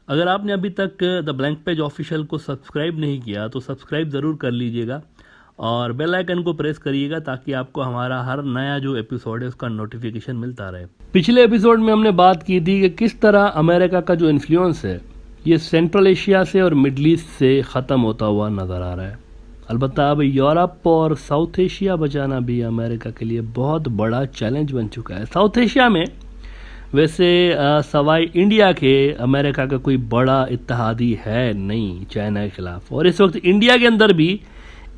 अगर आपने अभी तक द ब्लैंक पेज ऑफिशियल को सब्सक्राइब नहीं किया तो सब्सक्राइब ज़रूर कर लीजिएगा और बेल आइकन को प्रेस करिएगा ताकि आपको हमारा हर नया जो एपिसोड है उसका नोटिफिकेशन मिलता रहे। पिछले एपिसोड में हमने बात की थी कि किस तरह अमेरिका का जो इन्फ्लुएंस है ये सेंट्रल एशिया से और मिडल ईस्ट से ख़त्म होता हुआ नज़र आ रहा है। अलबत्ता अब यूरोप और साउथ एशिया बचाना भी अमेरिका के लिए बहुत बड़ा चैलेंज बन चुका है। साउथ एशिया में वैसे सवाई इंडिया के अमेरिका का कोई बड़ा इत्तेहादी है नहीं चाइना के खिलाफ, और इस वक्त इंडिया के अंदर भी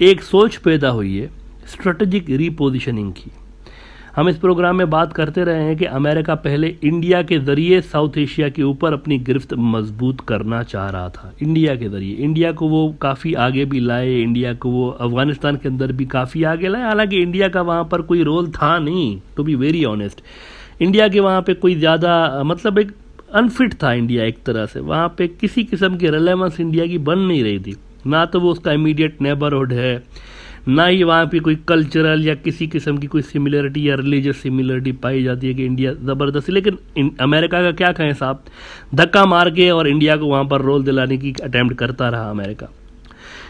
एक सोच पैदा हुई है स्ट्रेटेजिक रीपोजिशनिंग की। हम इस प्रोग्राम में बात करते रहे हैं कि अमेरिका पहले इंडिया के ज़रिए साउथ एशिया के ऊपर अपनी गिरफ्त मजबूत करना चाह रहा था। इंडिया के ज़रिए इंडिया को वो काफ़ी आगे भी लाए, इंडिया को वो अफ़गानिस्तान के अंदर भी काफ़ी आगे लाए। हालांकि इंडिया का वहाँ पर कोई रोल था नहीं, to be very honest. India के वहाँ पे कोई ज़्यादा मतलब एक अनफिट था इंडिया एक तरह से। वहाँ पे किसी किस्म की रिलेवेंस इंडिया की बन नहीं रही थी, ना तो वो उसका इमीडिएट नेबरहुड है, ना ही वहाँ पे कोई कल्चरल या किसी किस्म की कोई सिमिलरिटी या रिलीजियस सिमिलरिटी पाई जाती है कि इंडिया ज़बरदस्ती। लेकिन अमेरिका का क्या कहें साहब, धक्का मार के और इंडिया को वहाँ पर रोल दिलाने की अटैम्प्ट करता रहा अमेरिका,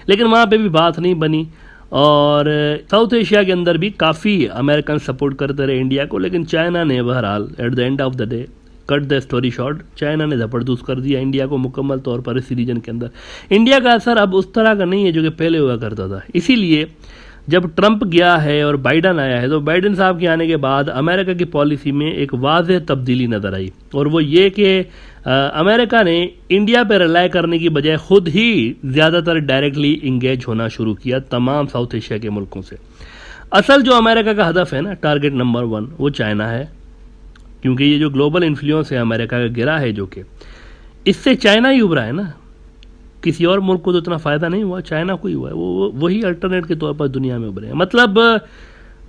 लेकिन वहाँ पे भी बात नहीं बनी। और साउथ एशिया के अंदर भी काफ़ी अमेरिकन सपोर्ट करते रहे इंडिया को, लेकिन चाइना ने बहरहाल at the end of the day, cut the story short, China ने ज़बरदस्त कर दिया इंडिया को मुकम्मल तौर पर इस रीजन के अंदर। इंडिया का असर अब उस तरह का नहीं है जो कि पहले हुआ करता था। इसीलिए जब ट्रंप गया है और बाइडन आया है, तो बाइडन साहब के आने के बाद अमेरिका की पॉलिसी में एक वाज़ेह तब्दीली नज़र आई, और वो ये कि अमेरिका ने इंडिया पर रिलाय करने की बजाय खुद ही ज़्यादातर डायरेक्टली इंगेज होना शुरू किया तमाम साउथ एशिया के मुल्कों से। असल जो अमेरिका का हदफ है ना, टारगेट नंबर 1, वो चाइना है, क्योंकि ये जो ग्लोबल इन्फ्लुएंस है अमेरिका का गिरा है, जो कि इससे चाइना ही उभरा है ना, किसी और मुल्क को तो इतना फ़ायदा नहीं हुआ, चाइना को ही हुआ है। वही अल्टरनेट के तौर पर दुनिया में उभरे हैं। मतलब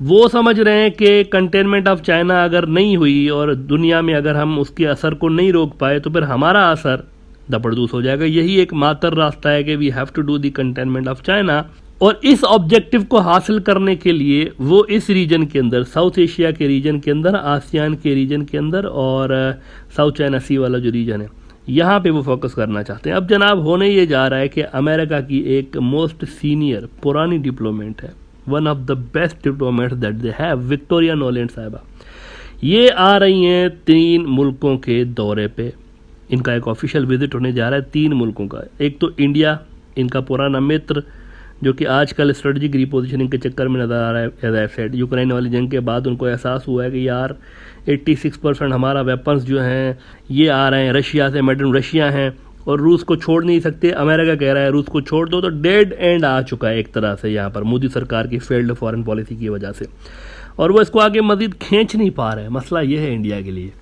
वो समझ रहे हैं कि कंटेनमेंट ऑफ चाइना अगर नहीं हुई और दुनिया में अगर हम उसके असर को नहीं रोक पाए तो फिर हमारा असर जबरदस्त हो जाएगा। यही एक मातर रास्ता है कि we have to do the containment of China, और इस ऑब्जेक्टिव को हासिल करने के लिए वो इस रीजन के अंदर, साउथ एशिया के रीजन के अंदर, आसियान के रीजन के अंदर और साउथ चाइना सी वाला जो रीजन है, यहाँ पे वो फोकस करना चाहते हैं। अब जनाब होने ये जा रहा है कि अमेरिका की एक मोस्ट सीनियर पुरानी डिप्लोमेट है, one of the best diplomats that they have, Victoria Nolan साहिबा, ये आ रही हैं 3 मुल्कों के दौरे पे। इनका एक ऑफिशियल विजिट होने जा रहा है 3 मुल्कों का। एक तो इंडिया, इनका पुराना मित्र, जो कि आजकल स्ट्रेटजिक रिपोजिशनिंग के चक्कर में नज़र आ रहा है। एज आई सेड, यूक्रेन वाली जंग के बाद उनको एहसास हुआ है कि यार 86% हमारा वेपन्स जो हैं ये आ रहे हैं रशिया से, मेड इन रशिया हैं, और रूस को छोड़ नहीं सकते। अमेरिका कह रहा है रूस को छोड़ दो, तो डेड एंड आ चुका है एक तरह से यहाँ पर मोदी सरकार की फेल्ड फॉरेन पॉलिसी की वजह से, और वो इसको आगे मजीद खींच नहीं पा रहे हैं। मसला ये है इंडिया के लिए।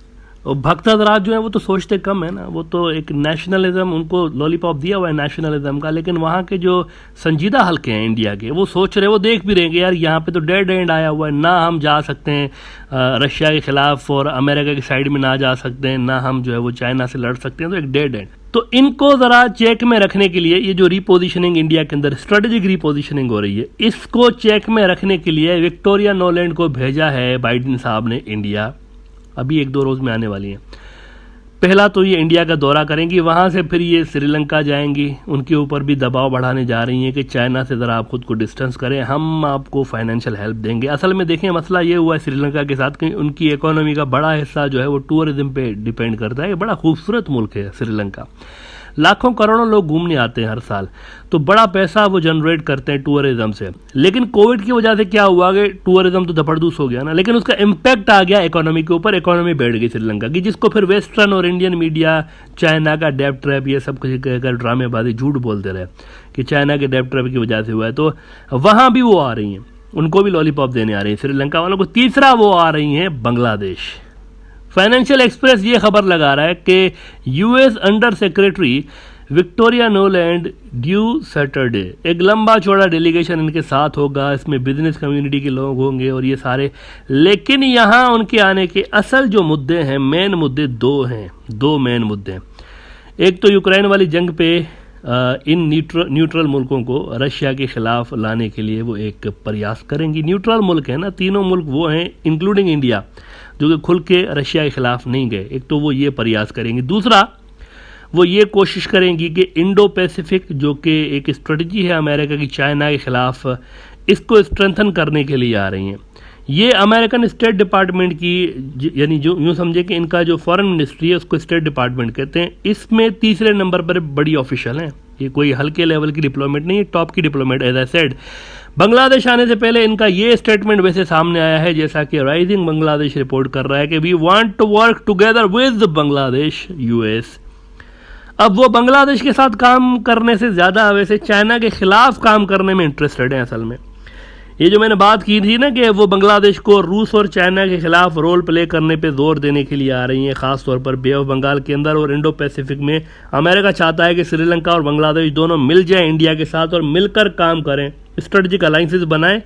और भक्त हजरात जो है वो तो सोचते कम है ना, वो तो एक नेशनलिज्म, उनको लॉलीपॉप दिया हुआ है नेशनलिज्म का, लेकिन वहाँ के जो संजीदा हल्के हैं इंडिया के, वो सोच रहे, वो देख भी रहे हैं कि यार यहाँ पे तो डेड एंड आया हुआ है, ना हम जा सकते हैं रशिया के खिलाफ और अमेरिका की साइड में ना जा सकते हैं, ना हम जो है वो चाइना से लड़ सकते हैं, तो एक डेड एंड। तो इनको ज़रा चेक में रखने के लिए ये जो रिपोजिशनिंग इंडिया के अंदर स्ट्रेटेजिक रिपोजिशनिंग हो रही है, इसको चेक में रखने के लिए विक्टोरिया नोलैंड को भेजा है बाइडन साहब ने इंडिया। अभी 1-2 रोज़ में आने वाली हैं। पहला तो ये इंडिया का दौरा करेंगी, वहाँ से फिर ये श्रीलंका जाएंगी, उनके ऊपर भी दबाव बढ़ाने जा रही हैं कि चाइना से ज़रा आप खुद को डिस्टेंस करें, हम आपको फाइनेंशियल हेल्प देंगे। असल में देखें मसला ये हुआ है श्रीलंका के साथ कि उनकी इकोनॉमी का बड़ा हिस्सा जो है वो टूरिज्म पे डिपेंड करता है। ये बड़ा खूबसूरत मुल्क है श्रीलंका, लाखों करोड़ों लोग घूमने आते हैं हर साल, तो बड़ा पैसा वो जनरेट करते हैं टूरिज्म से। लेकिन कोविड की वजह से क्या हुआ कि टूरिज्म तो जबरदस्त हो गया ना, लेकिन उसका इम्पैक्ट आ गया इकोनॉमी के ऊपर, इकोनॉमी बैठ गई श्रीलंका की, जिसको फिर वेस्टर्न और इंडियन मीडिया चाइना का डेब्ट ट्रैप ये सब कुछ कहकर ड्रामेबाजी झूठ बोलते रहे कि चाइना के डेब्ट ट्रैप की वजह से हुआ है। तो वहाँ भी वो आ रही हैं, उनको भी लॉलीपॉप देने आ रही हैं श्रीलंका वालों को। तीसरा वो आ रही हैं बांग्लादेश। फाइनेंशियल एक्सप्रेस ये खबर लगा रहा है कि US under secretary Victoria Nolan due Saturday, एक लंबा चौड़ा डेलीगेशन इनके साथ होगा, इसमें बिजनेस कम्युनिटी के लोग होंगे और ये सारे। लेकिन यहाँ उनके आने के असल जो मुद्दे हैं, मेन मुद्दे 2 हैं, 2 मेन मुद्दे हैं। एक तो यूक्रेन वाली जंग पे इन न्यूट्रल मुल्कों को रशिया के खिलाफ लाने के लिए वो एक प्रयास करेंगी। न्यूट्रल मुल्क है ना, तीनों मुल्क वो हैं इंक्लूडिंग इंडिया जो कि खुल के रशिया के खिलाफ नहीं गए। एक तो वो ये प्रयास करेंगी। दूसरा वो ये कोशिश करेंगी कि इंडो पैसिफिक जो कि एक स्ट्रेटजी है अमेरिका की चाइना के ख़िलाफ़, इसको स्ट्रेंथन करने के लिए आ रही हैं। ये अमेरिकन स्टेट डिपार्टमेंट की, यानी जो यूँ समझे कि इनका जो फॉरेन मिनिस्ट्री है उसको स्टेट डिपार्टमेंट कहते हैं, इसमें तीसरे नंबर पर बड़ी ऑफिशियल हैं। ये कोई हल्के लेवल की डिप्लोमेट नहीं है, टॉप की diplomat. As I said, Bangladesh आने से पहले इनका ये स्टेटमेंट वैसे सामने आया है, जैसा कि राइजिंग बांग्लादेश रिपोर्ट कर रहा है कि we want to work together with Bangladesh US. अब वो बांग्लादेश के साथ काम करने से ज़्यादा वैसे चाइना के खिलाफ काम करने में इंटरेस्टेड हैं असल में। ये जो मैंने बात की थी ना कि वो बांग्लादेश को रूस और चाइना के खिलाफ रोल प्ले करने पे जोर देने के लिए आ रही हैं, ख़ास तौर पर बे ऑफ बंगाल के अंदर और इंडो पैसिफिक में। अमेरिका चाहता है कि श्रीलंका और बांग्लादेश दोनों मिल जाएं इंडिया के साथ और मिलकर काम करें, स्ट्रेटजिक अलाइंसेस बनाएं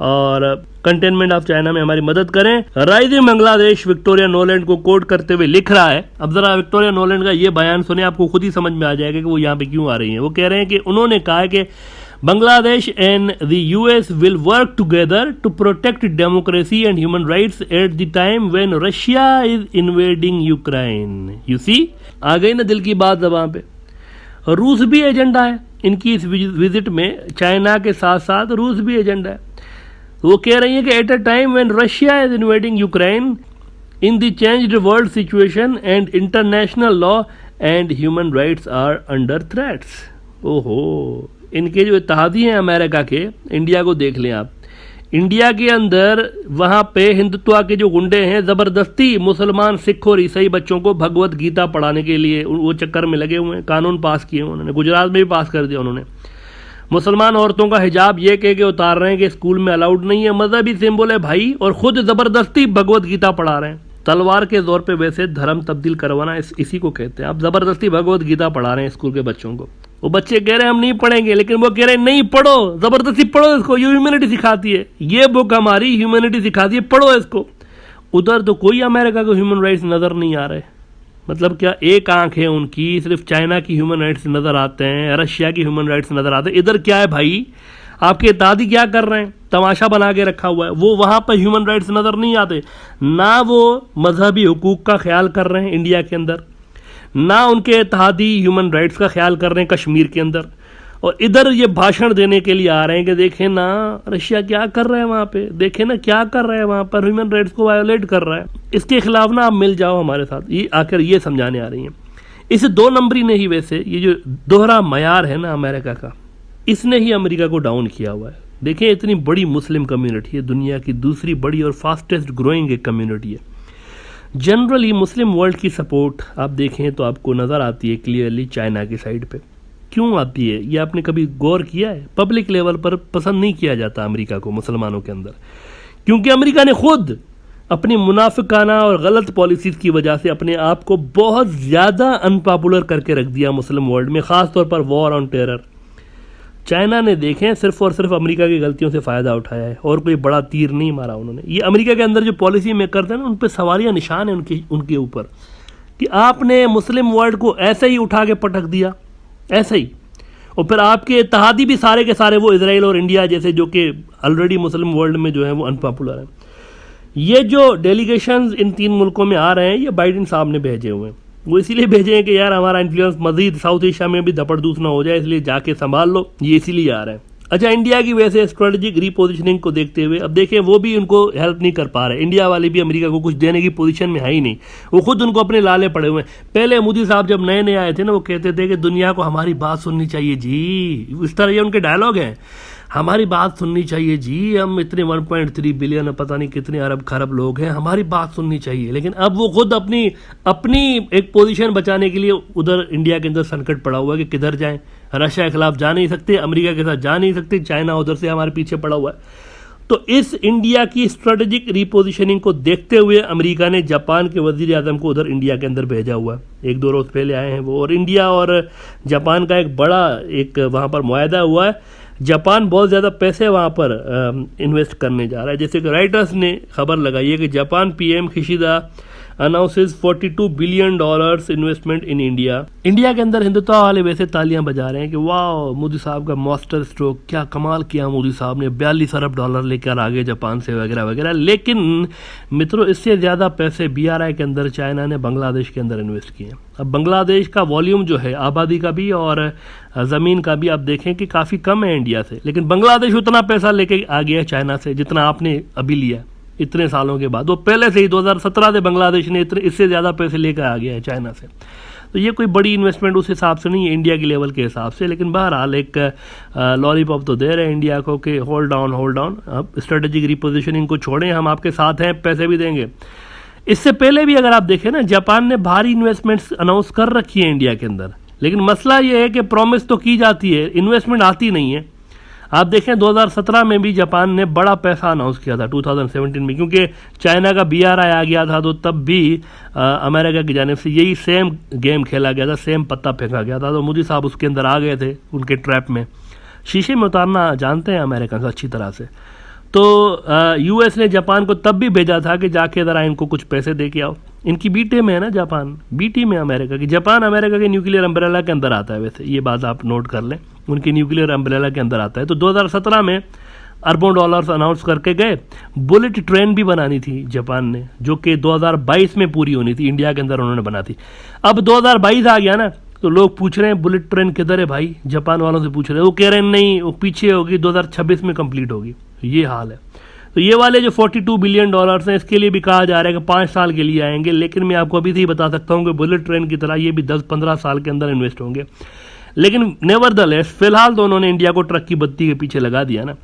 और कंटेनमेंट ऑफ चाइना में हमारी मदद करें। राइजिंग बांग्लादेश विक्टोरिया नोलैंड को कोट करते हुए लिख रहा है। अब जरा विक्टोरिया नोलैंड का ये बयान सुने, आपको खुद ही समझ में आ जाएगा कि वो यहाँ पे क्यों आ रही हैं। वो कह रहे हैं कि उन्होंने कहा है कि Bangladesh and the US will work together to protect democracy and human rights at the time when Russia is invading Ukraine. You see, आ गई ना दिल की बात ज़बान पे। रूस भी एजेंडा है इनकी इस विजिट में, चाइना के साथ साथ रूस भी एजेंडा है। वो कह रही है कि at a time when Russia is invading Ukraine in the changed world situation and international law and human rights are under threats. ओहो, इनके जो इत्तेहादी हैं अमेरिका के, इंडिया को देख लें आप। इंडिया के अंदर वहाँ पे हिंदुत्व के जो गुंडे हैं ज़बरदस्ती मुसलमान, सिख और ईसाई बच्चों को भगवत गीता पढ़ाने के लिए वो चक्कर में लगे हुए हैं। कानून पास किए उन्होंने, गुजरात में भी पास कर दिया उन्होंने। मुसलमान औरतों का हिजाब ये कह के उतार रहे हैं कि स्कूल में अलाउड नहीं है, मजहबी सिंबल है भाई, और खुद ज़बरदस्ती भगवत गीता पढ़ा रहे हैं। तलवार के जोर पे वैसे धर्म तब्दील करवाना इसी को कहते हैं। आप ज़बरदस्ती भगवत गीता पढ़ा रहे हैं स्कूल के बच्चों को। वो बच्चे कह रहे हैं हम नहीं पढ़ेंगे, लेकिन वो कह रहे हैं नहीं पढ़ो, ज़बरदस्ती पढ़ो इसको, ये ह्यूमैनिटी सिखाती है, ये बुक हमारी ह्यूमैनिटी सिखाती है, पढ़ो इसको। उधर तो कोई अमेरिका को ह्यूमन राइट्स नज़र नहीं आ रहे। मतलब क्या एक आंख है उनकी, सिर्फ चाइना की ह्यूमन राइट्स नज़र आते हैं, रशिया की ह्यूमन राइट्स नज़र आते हैं। इधर क्या है भाई, आपके इत्तेहादी क्या कर रहे हैं, तमाशा बना के रखा हुआ है। वो वहाँ पर ह्यूमन राइट्स नज़र नहीं आते, ना वो मजहबी हुकूक का ख्याल कर रहे हैं इंडिया के अंदर, ना उनके इत्तेहादी ह्यूमन राइट्स का ख्याल कर रहे हैं कश्मीर के अंदर। और इधर ये भाषण देने के लिए आ रहे हैं कि देखें ना रशिया क्या कर रहा है वहाँ पे, देखें ना क्या कर रहा है वहाँ पर, ह्यूमन राइट्स को वायोलेट कर रहा है, इसके खिलाफ ना आप मिल जाओ हमारे साथ। ये आकर ये समझाने आ रही हैं। इस दो नंबरी ने ही, वैसे ये जो दोहरा मयार है ना अमेरिका का, इसने ही अमेरिका को डाउन किया हुआ है। देखें इतनी बड़ी मुस्लिम कम्युनिटी है, दुनिया की दूसरी बड़ी और फास्टेस्ट ग्रोइंग एक कम्युनिटी है। जनरली मुस्लिम वर्ल्ड की सपोर्ट आप देखें तो आपको नज़र आती है क्लियरली चाइना की साइड पे। क्यों आती है ये आपने कभी गौर किया है? पब्लिक लेवल पर पसंद नहीं किया जाता अमेरिका को मुसलमानों के अंदर, क्योंकि अमेरिका ने खुद अपनी मुनाफिकाना और गलत पॉलिसीज़ की वजह से अपने आप को बहुत ज़्यादा अनपॉपुलर करके रख दिया मुस्लिम वर्ल्ड में, ख़ास तौर पर वॉर ऑन टेरर। चाइना ने देखें सिर्फ और सिर्फ अमेरिका की गलतियों से फ़ायदा उठाया है और कोई बड़ा तीर नहीं मारा उन्होंने। ये अमेरिका के अंदर जो पॉलिसी मेकर थे ना, उन पर सवालिया निशान है उनके ऊपर कि आपने मुस्लिम वर्ल्ड को ऐसे ही उठा के पटक दिया, ऐसे ही। और फिर आपके इत्तेहादी भी सारे के सारे वो इजराइल और इंडिया जैसे, जो कि ऑलरेडी मुस्लिम वर्ल्ड में जो है वो अनपॉपुलर हैं। ये जो डेलीगेशंस इन 3 मुल्कों में आ रहे हैं, ये बाइडेन साहब ने भेजे हुए हैं। वो इसीलिए भेजे हैं कि यार हमारा इन्फ्लुएंस मजीद साउथ एशिया में भी धपड़दूस ना हो जाए, इसलिए जाके संभाल लो, ये इसीलिए आ रहे हैं। अच्छा, इंडिया की वैसे स्ट्रेटेजिक रीपोजिशनिंग को देखते हुए अब देखें वो भी उनको हेल्प नहीं कर पा रहे। इंडिया वाले भी अमेरिका को कुछ देने की पोजीशन में है ही नहीं, वो खुद उनको अपने लाले पड़े हुए हैं। पहले मोदी साहब जब नए नए आए थे ना, वो कहते थे कि दुनिया को हमारी बात सुननी चाहिए जी, इस तरह ये उनके डायलॉग हैं, हमारी बात सुननी चाहिए जी, हम इतने 1.3 बिलियन पता नहीं कितने अरब खरब लोग हैं, हमारी बात सुननी चाहिए। लेकिन अब वो खुद अपनी एक पोजीशन बचाने के लिए उधर इंडिया के अंदर संकट पड़ा हुआ है कि किधर जाएं। रशिया के खिलाफ जा नहीं सकते, अमेरिका के साथ जा नहीं सकते, चाइना उधर से हमारे पीछे पड़ा हुआ है। तो इस इंडिया की स्ट्रेटेजिक रीपोजिशनिंग को देखते हुए अमेरिका ने जापान के वजीर आजम को उधर इंडिया के अंदर भेजा हुआ है। 1-2 रोज़ पहले आए हैं वो, और इंडिया और जापान का एक बड़ा एक वहाँ पर मुआहदा हुआ है। जापान बहुत ज़्यादा पैसे वहाँ पर इन्वेस्ट करने जा रहा है। जैसे कि राइटर्स ने खबर लगाई है कि Japan PM Kishida announces $42 billion investment in India. India के अंदर हिंदुत्व वाले वैसे तालियां बजा रहे हैं कि वाह मोदी साहब का मास्टर स्ट्रोक, क्या कमाल किया मोदी साहब ने, $42 अरब लेकर आगे जापान से वगैरह वगैरह। लेकिन मित्रों इससे ज़्यादा पैसे BRI के अंदर चाइना ने बांग्लादेश के अंदर इन्वेस्ट किए। अब बांग्लादेश का वॉल्यूम जो है आबादी का भी और ज़मीन का भी आप देखें कि काफ़ी कम है इंडिया से, लेकिन बांग्लादेश उतना पैसा लेके आ गया चाइना से जितना आपने अभी लिया इतने सालों के बाद। वो पहले से ही 2017 से बांग्लादेश ने इससे ज़्यादा पैसे लेकर आ गया है चाइना से। तो ये कोई बड़ी इन्वेस्टमेंट उस हिसाब से नहीं है इंडिया के लेवल के हिसाब से, लेकिन बहरहाल एक लॉलीपॉप तो दे रहे हैं इंडिया को कि होल्ड डाउन, अब स्ट्रेटेजिक रिपोजिशनिंग को छोड़ें, हम आपके साथ हैं, पैसे भी देंगे। इससे पहले भी अगर आप देखें ना, जापान ने भारी इन्वेस्टमेंट्स अनाउंस कर रखी है इंडिया के अंदर, लेकिन मसला ये है कि प्रॉमिस तो की जाती है, इन्वेस्टमेंट आती नहीं है। आप देखें 2017 में भी जापान ने बड़ा पैसा अनाउंस किया था 2017 में, क्योंकि चाइना का BRI आ गया था, तो तब भी अमेरिका की जानिब से यही सेम गेम खेला गया था, सेम पत्ता फेंका गया था। तो मोदी साहब उसके अंदर आ गए थे उनके ट्रैप में। शीशे में उतारना जानते हैं अमेरिका से अच्छी तरह से। तो US ने जापान को तब भी भेजा था कि जाके ज़रा इनको कुछ पैसे दे के आओ। इनकी बीटे में है ना जापान, बीटी में अमेरिका की। जापान अमेरिका के न्यूक्लियर अम्ब्रेला के अंदर आता है, वैसे ये बात आप नोट कर लें, उनकी न्यूक्लियर अम्ब्रेला के अंदर आता है। तो 2017 में अरबों डॉलर्स अनाउंस करके गए। बुलेट ट्रेन भी बनानी थी जापान ने, जो कि 2022 में पूरी होनी थी, इंडिया के अंदर उन्होंने बना थी। अब 2022 आ गया ना, तो लोग पूछ रहे हैं बुलेट ट्रेन किधर है भाई, जापान वालों से पूछ रहे हैं। वो कह रहे हैं नहीं वो पीछे होगी, 2026 में कंप्लीट होगी। ये हाल है। तो ये वाले जो $42 बिलियन हैं, इसके लिए भी कहा जा रहा है कि 5 साल के लिए आएंगे, लेकिन मैं आपको अभी से ही बता सकता हूँ कि बुलेट ट्रेन की तरह ये भी 10-15 साल के अंदर इन्वेस्ट होंगे। लेकिन नेवरदलेस फिलहाल तो उन्होंने इंडिया को ट्रक की बत्ती के पीछे लगा दिया ना।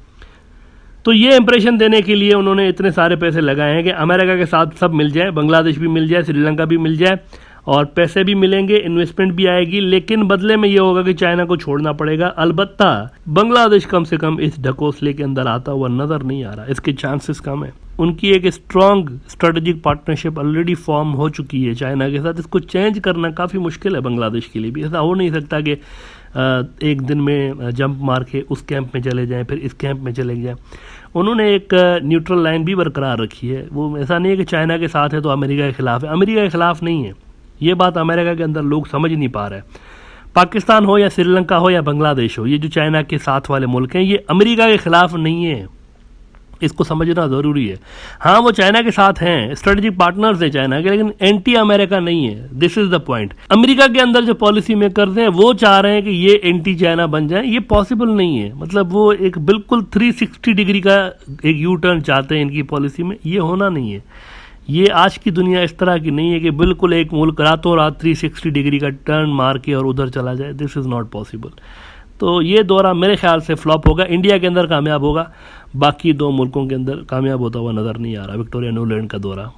तो ये इंप्रेशन देने के लिए उन्होंने इतने सारे पैसे लगाए हैं कि अमेरिका के साथ सब मिल जाए, बांग्लादेश भी मिल जाए, श्रीलंका भी मिल जाए, और पैसे भी मिलेंगे, इन्वेस्टमेंट भी आएगी, लेकिन बदले में ये होगा कि चाइना को छोड़ना पड़ेगा। अलबत्ता बांग्लादेश कम से कम इस ढकोसले के अंदर आता हुआ नज़र नहीं आ रहा, इसके चांसेस कम है। उनकी एक strong strategic partnership already form हो चुकी है चाइना के साथ। इसको चेंज करना काफ़ी मुश्किल है बांग्लादेश के लिए भी। ऐसा हो नहीं सकता कि एक दिन में जंप मार के उस कैंप में चले जाएं, फिर इस कैंप में चले जाएं। उन्होंने एक न्यूट्रल लाइन भी बरकरार रखी है। वो ऐसा नहीं है कि चाइना के साथ है तो अमेरिका के खिलाफ है, अमेरिका के खिलाफ नहीं है। ये बात अमेरिका के अंदर लोग समझ नहीं पा रहे। पाकिस्तान हो या श्रीलंका हो या बांग्लादेश हो, ये जो चाइना के साथ वाले मुल्क हैं, ये अमेरिका के खिलाफ नहीं है, इसको समझना ज़रूरी है। हाँ वो चाइना के साथ हैं, स्ट्रेटेजिक पार्टनर्स हैं चाइना के, लेकिन एंटी अमेरिका नहीं है। This is the point. America के अंदर जो पॉलिसी मेकर्स हैं वो चाह रहे हैं कि ये एंटी चाइना बन जाए, ये पॉसिबल नहीं है। मतलब वो एक बिल्कुल 360 डिग्री का एक यू टर्न चाहते हैं इनकी पॉलिसी में, ये होना नहीं है। ये आज की दुनिया इस तरह की नहीं है कि बिल्कुल एक मुल्क रातों रात 360 डिग्री का टर्न मार के और उधर चला जाए। This is not possible. तो ये दौरा मेरे ख्याल से फ्लॉप होगा। इंडिया के अंदर कामयाब होगा, बाकी 2 मुल्कों के अंदर कामयाब होता हुआ नज़र नहीं आ रहा विक्टोरिया न्यूलैंड का दौरा।